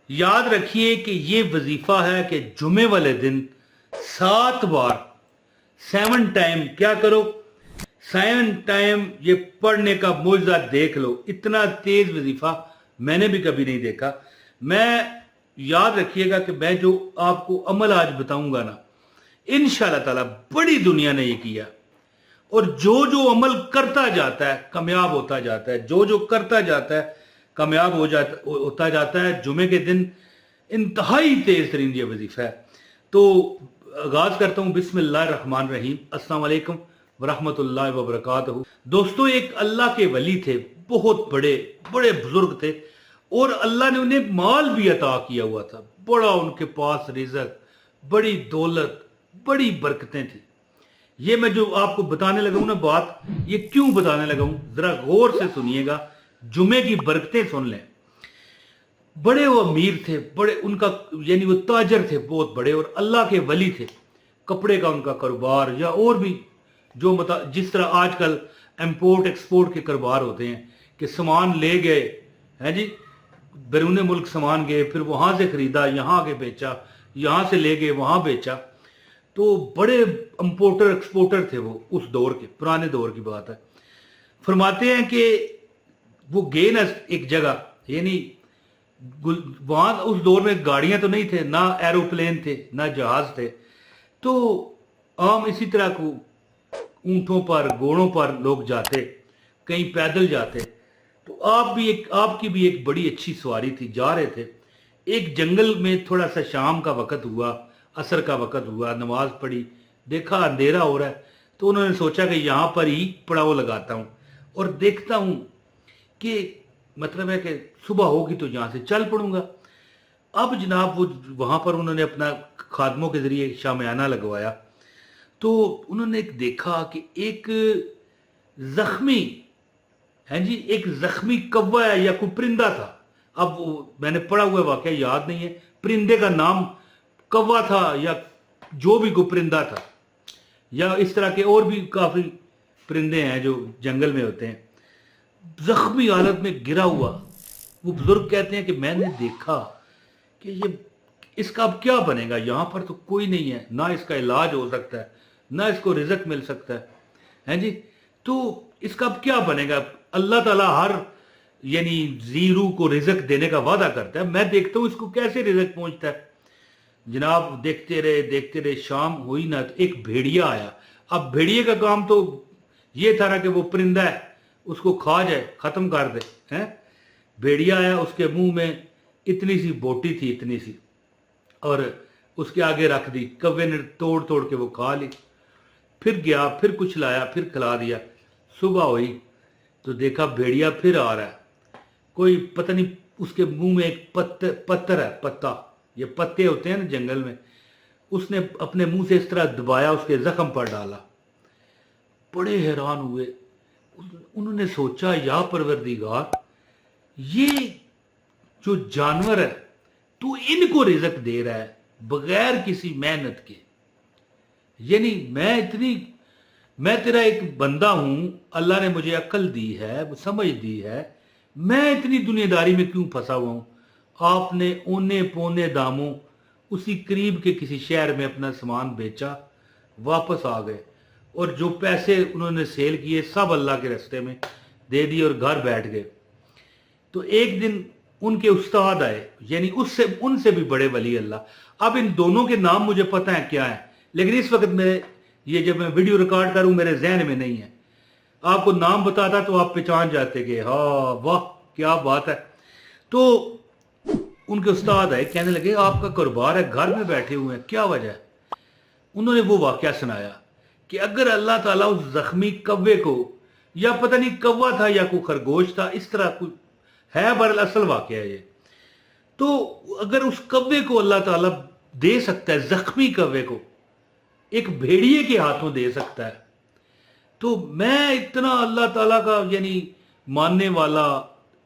یاد رکھیے کہ یہ وظیفہ ہے کہ جمعے والے دن 7 بار 7 ٹائم کیا کرو، 7 ٹائم یہ پڑھنے کا معجزہ دیکھ لو. اتنا تیز وظیفہ میں نے بھی کبھی نہیں دیکھا. میں یاد رکھیے گا کہ میں جو آپ کو عمل آج بتاؤں گا نا، انشاءاللہ تعالی بڑی دنیا نے یہ کیا، اور جو جو عمل کرتا جاتا ہے کامیاب ہوتا جاتا ہے، جو جو کرتا جاتا ہے کامیاب ہوتا جاتا ہے. جمعے کے دن انتہائی تیز ترین یہ وظیفہ ہے. تو آغاز کرتا ہوں بسم اللہ الرحمن الرحیم. السلام علیکم ورحمۃ اللہ وبرکاتہ. دوستو، ایک اللہ کے ولی تھے، بہت بڑے بڑے بزرگ تھے، اور اللہ نے انہیں مال بھی عطا کیا ہوا تھا. بڑا ان کے پاس رزق، بڑی دولت، بڑی برکتیں تھیں. یہ میں جو آپ کو بتانے لگا ہوں نا بات، یہ کیوں بتانے لگا ہوں ذرا غور سے سنیے گا. جمعے کی برکتیں سن لیں. بڑے وہ امیر تھے، بڑے ان کا یعنی وہ تاجر تھے بہت بڑے، اور اللہ کے ولی تھے. کپڑے کا ان کا کاروبار یا اور بھی جو جس طرح آج کل امپورٹ ایکسپورٹ کے کاروبار ہوتے ہیں کہ سامان لے گئے ہیں جی، بیرون ملک سامان گئے، پھر وہاں سے خریدا، یہاں کے بیچا، یہاں سے لے گئے وہاں بیچا. تو بڑے امپورٹر ایکسپورٹر تھے وہ اس دور کے، پرانے دور کی بات ہے. فرماتے ہیں کہ وہ گئے نا ایک جگہ، یعنی وہاں اس دور میں گاڑیاں تو نہیں تھے، نہ ایروپلین تھے، نہ جہاز تھے. تو عام اسی طرح کو اونٹوں پر، گھوڑوں پر لوگ جاتے، کہیں پیدل جاتے. تو آپ کی بھی ایک بڑی اچھی سواری تھی، جا رہے تھے. ایک جنگل میں تھوڑا سا شام کا وقت ہوا، عصر کا وقت ہوا، نماز پڑھی، دیکھا اندھیرا ہو رہا ہے. تو انہوں نے سوچا کہ یہاں پر ہی پڑاؤ لگاتا ہوں اور دیکھتا ہوں کہ مطلب ہے کہ صبح ہوگی تو یہاں سے چل پڑوں گا. اب جناب وہ وہاں پر انہوں نے اپنا خادموں کے ذریعے شامیانہ لگوایا. تو انہوں نے دیکھا کہ ایک زخمی جی، ایک زخمی کوا یا کوئی پرندہ تھا. اب میں نے پڑھا ہوا واقعہ یاد نہیں ہے، پرندے کا نام کوا تھا یا جو بھی کوئی پرندہ تھا، یا اس طرح کے اور بھی کافی پرندے ہیں جو جنگل میں ہوتے ہیں. زخمی حالت میں گرا ہوا. وہ بزرگ کہتے ہیں کہ میں نے دیکھا کہ یہ اس کا اب کیا بنے گا، یہاں پر تو کوئی نہیں ہے، نہ اس کا علاج ہو سکتا ہے، نہ اس کو رزق مل سکتا ہے جی. تو اس کا اب کیا بنے گا. اللہ تعالیٰ ہر یعنی زیرو کو رزق دینے کا وعدہ کرتا ہے، میں دیکھتا ہوں اس کو کیسے رزق پہنچتا ہے. جناب دیکھتے رہے، شام ہوئی نا تو ایک بھیڑیا آیا. اب بھیڑیے کا کام تو یہ تھا نا کہ وہ پرندہ ہے اس کو کھا جائے، ختم کر دے. بھیڑیا آیا، اس کے منہ میں اتنی سی بوٹی تھی، اتنی سی، اور اس کے آگے رکھ دی. کوے نے توڑ توڑ کے وہ کھا لی. پھر گیا، پھر کچھ لایا، پھر کھلا دیا. صبح ہوئی تو دیکھا بھیڑیا پھر آ رہا ہے. کوئی پتہ نہیں، اس کے منہ میں ایک پتھر ہے، پتا، یہ پتے ہوتے ہیں نا جنگل میں. اس نے اپنے منہ سے اس طرح دبایا، اس کے زخم پر ڈالا. بڑے حیران ہوئے. انہوں نے سوچا یا پروردگار، یہ جو جانور ہے تو ان کو رزق دے رہا ہے بغیر کسی محنت کے. یعنی میں تیرا ایک بندہ ہوں، اللہ نے مجھے عقل دی ہے، سمجھ دی ہے، میں اتنی دنیا داری میں کیوں پھنسا ہوا ہوں. آپ نے اونے پونے داموں اسی قریب کے کسی شہر میں اپنا سامان بیچا، واپس آ گئے، اور جو پیسے انہوں نے سیل کیے سب اللہ کے رستے میں دے دیے اور گھر بیٹھ گئے. تو ایک دن ان کے استاد آئے، یعنی ان سے بھی بڑے ولی اللہ. اب ان دونوں کے نام مجھے پتہ ہیں کیا ہیں، لیکن اس وقت یہ جب میں ویڈیو ریکارڈ کروں میرے ذہن میں نہیں ہے. آپ کو نام بتاتا تو آپ پہچان جاتے کہ ہاں واہ کیا بات ہے. تو ان کے استاد آئے، کہنے لگے آپ کا کاروبار ہے، گھر میں بیٹھے ہوئے ہیں، کیا وجہ ہے. انہوں نے وہ واقعہ سنایا کہ اگر اللہ تعالیٰ اس زخمی کوے کو، یا پتہ نہیں کوا تھا یا کوئی خرگوش تھا، اس طرح کوئی ہے، بہرحال اصل واقعہ ہے یہ. تو اگر اس کوے کو اللہ تعالیٰ دے سکتا ہے، زخمی کوے کو ایک بھیڑیے کے ہاتھوں دے سکتا ہے، تو میں اتنا اللہ تعالیٰ کا یعنی ماننے والا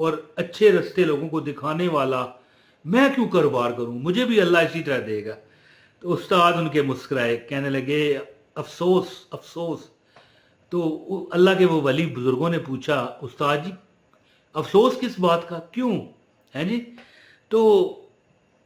اور اچھے رستے لوگوں کو دکھانے والا، میں کیوں کاروبار کروں، مجھے بھی اللہ اسی طرح دے گا. تو استاد ان کے مسکرائے، کہنے لگے افسوس افسوس. تو اللہ کے وہ ولی بزرگوں نے پوچھا استاد جی افسوس کس بات کا، کیوں ہے جی. تو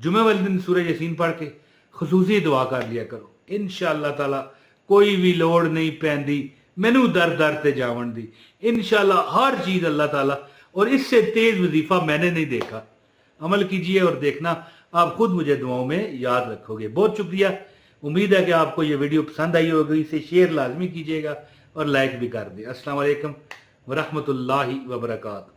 جمعے والے دن سورہ یاسین پڑھ کے خصوصی دعا کر لیا کرو، انشاءاللہ تعالی کوئی بھی لوڑ نہیں پیندی مینو در در تے جاون دی، انشاءاللہ ہر چیز اللہ تعالیٰ، اور اس سے تیز وظیفہ میں نے نہیں دیکھا۔ عمل کیجئے اور دیکھنا آپ خود مجھے دعاؤں میں یاد رکھو گے۔ بہت شکریہ، امید ہے کہ آپ کو یہ ویڈیو پسند آئی ہوگی، اسے شیئر لازمی کیجئے گا اور لائک بھی کر دیں۔ السلام علیکم ورحمۃ اللہ وبرکاتہ۔